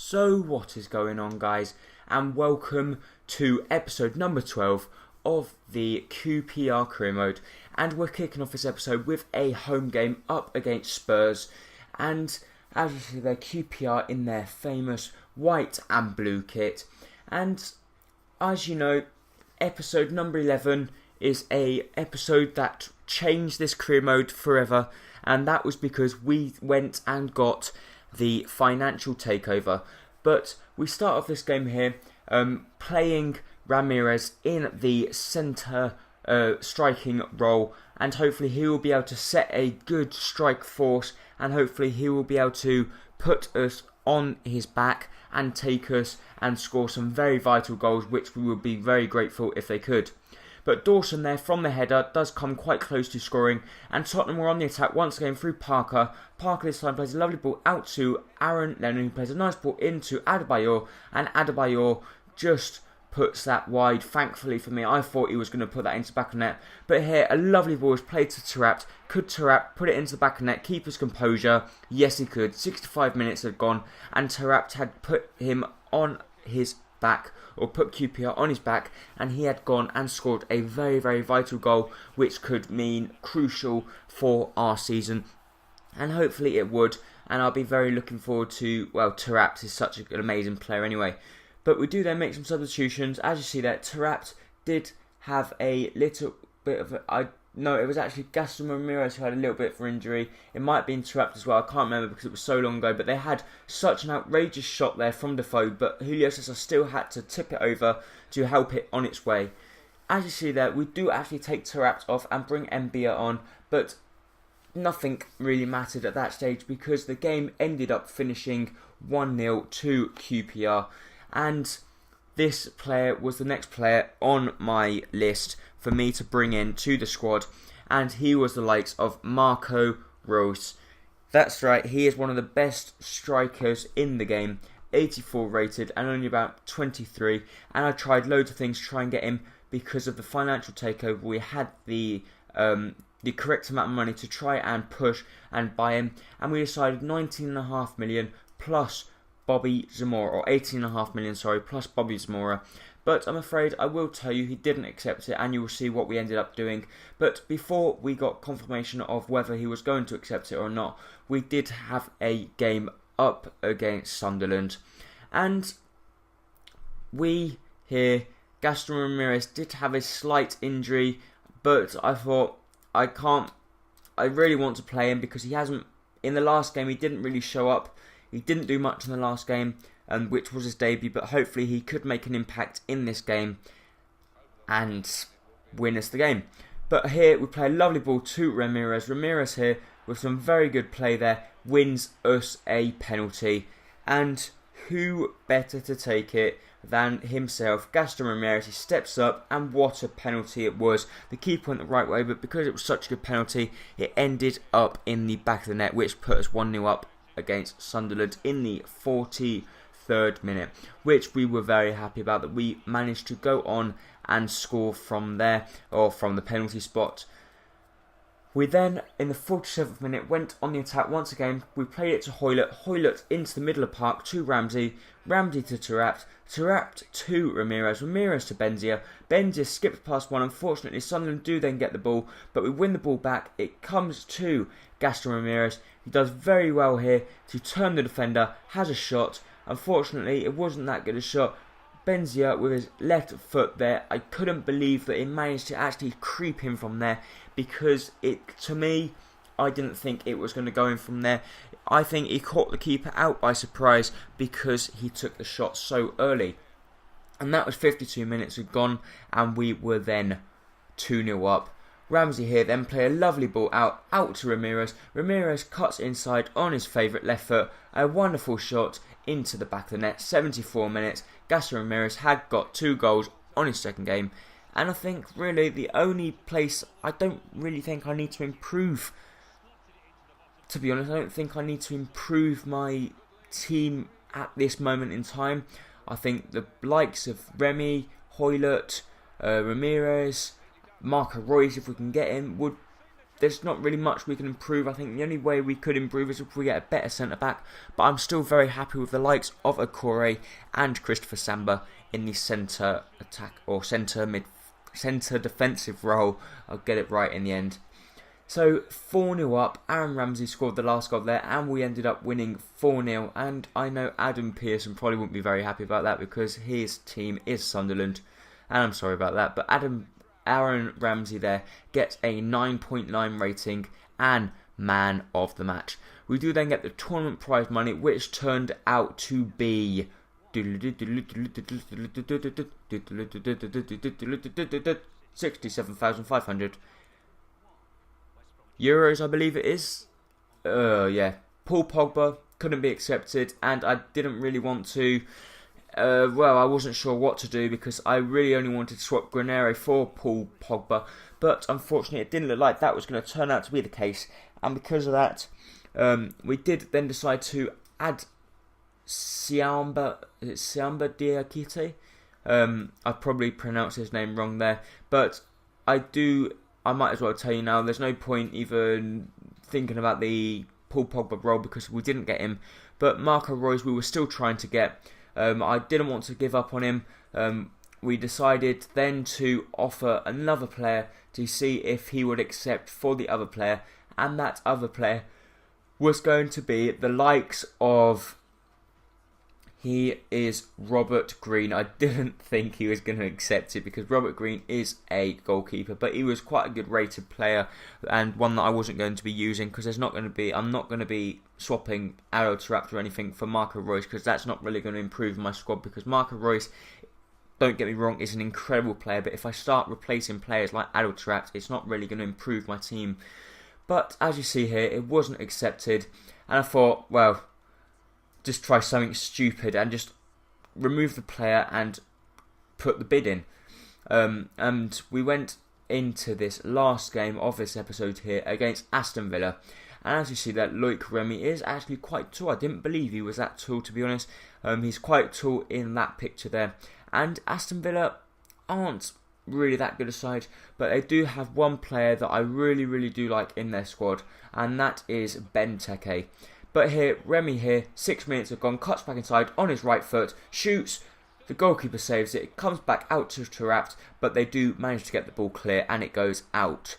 So what is going on, guys, and welcome to episode number 12 of the QPR career mode. And we're kicking off this episode with a home game up against Spurs, and as you see there, QPR in their famous white and blue kit. And as you know, episode number 11 is a episode that changed this career mode forever, and that was because we went and got the financial takeover. But we start off this game here playing Ramirez in the centre striking role, and hopefully he will be able to set a good strike force, and hopefully he will be able to put us on his back and take us and score some very vital goals, which we would be very grateful if they could. But Dawson there from the header does come quite close to scoring, and Tottenham were on the attack once again through Parker. Parker this time plays a lovely ball out to Aaron Lennon, who plays a nice ball into Adebayor, and Adebayor just puts that wide. Thankfully for me, I thought he was going to put that into the back of net, but here a lovely ball is played to Taarabt. Could Taarabt put it into the back of net, keep his composure? Yes, he could. 65 minutes had gone, and Taarabt had put him on his back, or put QPR on his back, and he had gone and scored a very, very vital goal, which could mean crucial for our season, and hopefully it would. And I'll be very looking forward to, well, Taarabt is such an amazing player anyway. But we do then make some substitutions. As you see there, Taarabt did have a little bit of no, it was actually Gaston Ramirez who had a little bit for injury. It might have been Taarabt as well, I can't remember because it was so long ago. But they had such an outrageous shot there from Defoe, but Julio Cesar still had to tip it over to help it on its way. As you see there, we do actually take Taarabt off and bring Mbia on, but nothing really mattered at that stage because the game ended up finishing 1-0 to QPR. And this player was the next player on my list for me to bring in to the squad, and he was the likes of Marco Reus. That's right, he is one of the best strikers in the game, 84 rated and only about 23, and I tried loads of things to try and get him because of the financial takeover. We had the correct amount of money to try and push and buy him, and we decided 19.5 million plus Bobby Zamora, or 18.5 million, sorry, plus Bobby Zamora. But I'm afraid I will tell you he didn't accept it, and you will see what we ended up doing. But before we got confirmation of whether he was going to accept it or not, we did have a game up against Sunderland. And we here, Gaston Ramirez did have a slight injury, but I thought I really want to play him because he hasn't, in the last game he didn't really show up. He didn't do much in the last game, which was his debut, but hopefully he could make an impact in this game and win us the game. But here we play a lovely ball to Ramirez. Ramirez here, with some very good play there, wins us a penalty. And who better to take it than himself, Gaston Ramirez? He steps up, and what a penalty it was. The keeper went the right way, but because it was such a good penalty, it ended up in the back of the net, which put us 1-0 up against Sunderland in the 43rd minute, which we were very happy about, that we managed to go on and score from there, or from the penalty spot. We then, in the 47th minute, went on the attack once again. We played it to Hoylett into the middle of the park to Ramsey to Taarabt to Ramirez to Benzia skipped past one. Unfortunately, Sunderland do then get the ball, but we win the ball back. It comes to Gaston Ramirez. He does very well here to turn the defender, has a shot. Unfortunately, it wasn't that good a shot. Benzia with his left foot there. I couldn't believe that he managed to actually creep in from there, because to me, I didn't think it was going to go in from there. I think he caught the keeper out by surprise because he took the shot so early. And that was 52 minutes had gone, and we were then 2-0 up. Ramsey here then play a lovely ball out to Ramirez. Ramirez cuts inside on his favourite left foot. A wonderful shot into the back of the net. 74 minutes. Gaston Ramirez had got 2 goals on his second game. And I think really the only place I don't really think I need to improve, to be honest, I don't think I need to improve my team at this moment in time. I think the likes of Remy, Hoylett, Ramirez, Marco Reus, if we can get him, would there's not really much we can improve. I think the only way we could improve is if we get a better centre-back. But I'm still very happy with the likes of Okore and Christopher Samba in the centre attack or centre defensive role. I'll get it right in the end. So 4-0 up, Aaron Ramsey scored the last goal there, and we ended up winning 4-0. And I know Adam Pearson probably wouldn't be very happy about that because his team is Sunderland. And I'm sorry about that, but Aaron Ramsey there gets a 9.9 rating and man of the match. We do then get the tournament prize money, which turned out to be 67,500 euros, I believe it is. Yeah. Paul Pogba couldn't be accepted, and I didn't really want to. I wasn't sure what to do because I really only wanted to swap Granero for Paul Pogba, but unfortunately it didn't look like that was going to turn out to be the case, and because of that, we did then decide to add Samba Diakite. I probably pronounced his name wrong there, but I might as well tell you now, there's no point even thinking about the Paul Pogba role because we didn't get him. But Marco Reus we were still trying to get. I didn't want to give up on him. We decided then to offer another player to see if he would accept for the other player. And that other player was going to be the likes of... He is Robert Green. I didn't think he was going to accept it because Robert Green is a goalkeeper, but he was quite a good rated player and one that I wasn't going to be using because I'm not going to be swapping Arrow Trapped or anything for Marco Reus because that's not really going to improve my squad because Marco Reus, don't get me wrong, is an incredible player, but if I start replacing players like Arrow Trapped, it's not really going to improve my team. But as you see here, it wasn't accepted, and I thought, well, just try something stupid and just remove the player and put the bid in. And we went into this last game of this episode here against Aston Villa. And as you see that Loic Remy is actually quite tall. I didn't believe he was that tall, to be honest. He's quite tall in that picture there. And Aston Villa aren't really that good a side, but they do have one player that I really, really do like in their squad, and that is Benteke. But here, Remy here, 6 minutes have gone, cuts back inside on his right foot, shoots, the goalkeeper saves it, it comes back out to Trapped, but they do manage to get the ball clear and it goes out.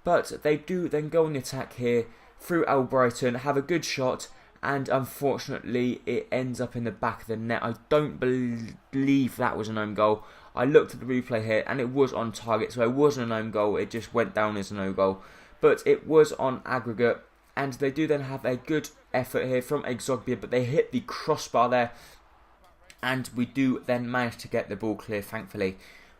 But they do then go on the attack here through Albrighton, have a good shot, and unfortunately it ends up in the back of the net. I don't believe that was an own goal. I looked at the replay here and it was on target, so it wasn't an own goal, it just went down as an own goal. But it was on aggregate. And they do then have a good effort here from Exogbia, but they hit the crossbar there. And we do then manage to get the ball clear, thankfully.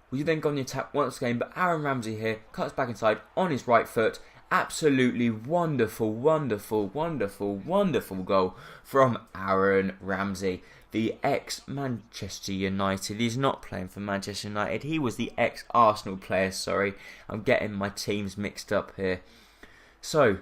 We do then go on the attack once again, but Aaron Ramsey here cuts back inside on his right foot. Absolutely wonderful, wonderful, wonderful, wonderful goal from Aaron Ramsey. The ex-Manchester United. He's not playing for Manchester United. He was the ex-Arsenal player, sorry. I'm getting my teams mixed up here. So...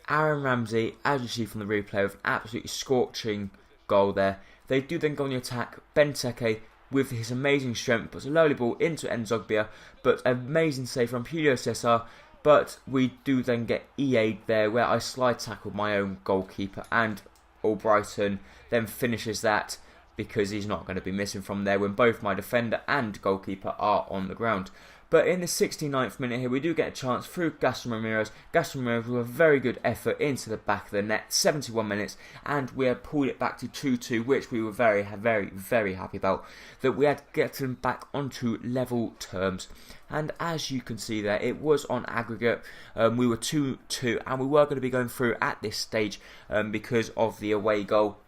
Aaron Ramsey, as you see from the replay, with an absolutely scorching goal there. They do then go on the attack. Benteke, with his amazing strength, puts a lovely ball into Nzogbia, but amazing save from Julio Cesar. But we do then get EA'd there, where I slide tackled my own goalkeeper, and Albrighton then finishes that because he's not going to be missing from there when both my defender and goalkeeper are on the ground. But in the 69th minute here, we do get a chance through Gaston Ramirez. Gaston Ramirez with a very good effort into the back of the net, 71 minutes, and we have pulled it back to 2-2, which we were very, very, very happy about. That we had gotten back onto level terms. And as you can see there, it was on aggregate. We were 2-2, and we were going to be going through at this stage because of the away goal.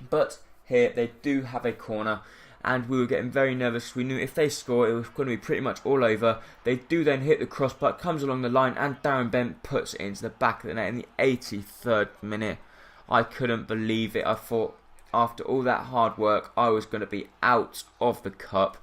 But here, they do have a corner. And we were getting very nervous. We knew if they score, it was going to be pretty much all over. They do then hit the crossbar, comes along the line, and Darren Bent puts it into the back of the net in the 83rd minute. I couldn't believe it. I thought after all that hard work, I was going to be out of the cup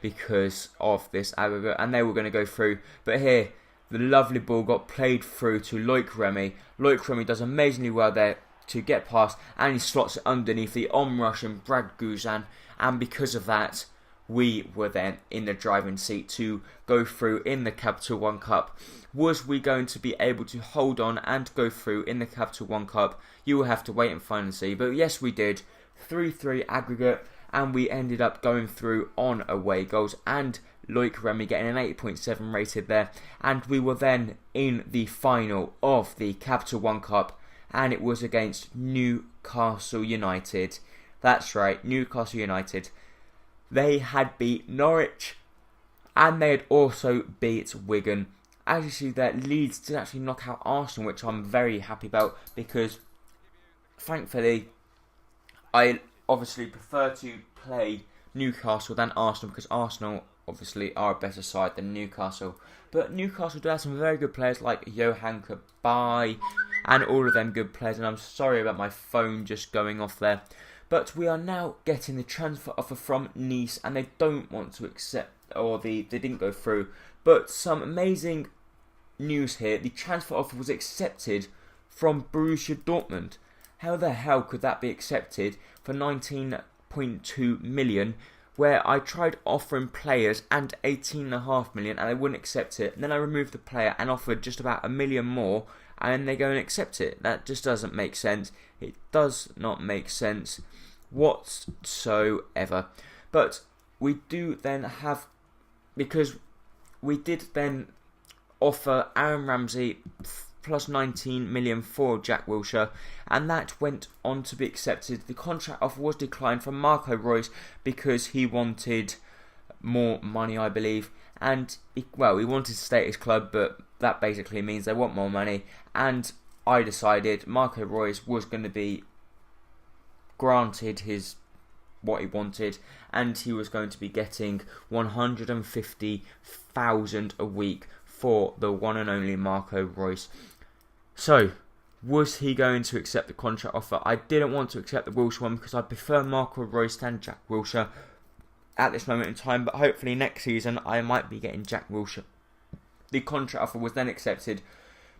because of this aggregate, and they were going to go through. But here, the lovely ball got played through to Loic Remy. Loic Remy does amazingly well there to get past, and he slots it underneath the onrushing Brad Guzan. And because of that, we were then in the driving seat to go through in the Capital One Cup. Was we going to be able to hold on and go through in the Capital One Cup? You will have to wait and find and see. But yes, we did. 3-3 aggregate, and we ended up going through on away goals, and Loic Remy getting an 8.7 rated there. And we were then in the final of the Capital One Cup, and it was against Newcastle United. That's right, Newcastle United. They had beat Norwich, and they had also beat Wigan. As you see there, Leeds did actually knock out Arsenal, which I'm very happy about, because thankfully I obviously prefer to play Newcastle than Arsenal, because Arsenal obviously are a better side than Newcastle. But Newcastle do have some very good players like Johan Cabaye and all of them good players, and I'm sorry about my phone just going off there. But we are now getting the transfer offer from Nice, and they don't want to accept, or they didn't go through. But some amazing news here. The transfer offer was accepted from Borussia Dortmund. How the hell could that be accepted for 19.2 million, where I tried offering players and 18.5 million and they wouldn't accept it? And then I removed the player and offered just about $1 million more, and they go and accept it. That just doesn't make sense. It does not make sense whatsoever. But we do then have, because we did then offer Aaron Ramsey plus 19 million for Jack Wilshere, and that went on to be accepted. The contract offer was declined from Marco Reus because he wanted more money, I believe, and he wanted to stay at his club, but that basically means they want more money. And I decided Marco Reus was going to be granted what he wanted, and he was going to be getting 150,000 a week for the one and only Marco Reus. So, was he going to accept the contract offer? I didn't want to accept the Wilshere one because I prefer Marco Reus than Jack Wilshere at this moment in time, but hopefully next season I might be getting Jack Wilshere. The contract offer was then accepted,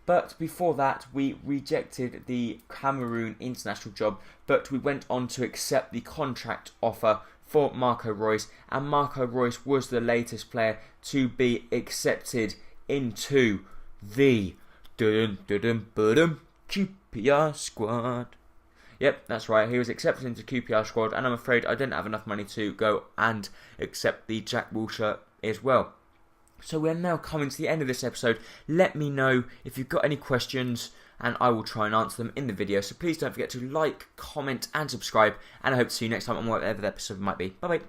but before that we rejected the Cameroon international job, but we went on to accept the contract offer for Marco Reus, and Marco Reus was the latest player to be accepted into the QPR squad. Yep, that's right, he was accepted into QPR squad, and I'm afraid I didn't have enough money to go and accept the Jack Wilshere as well. So we're now coming to the end of this episode. Let me know if you've got any questions, and I will try and answer them in the video. So please don't forget to like, comment and subscribe, and I hope to see you next time on whatever the episode might be. Bye bye.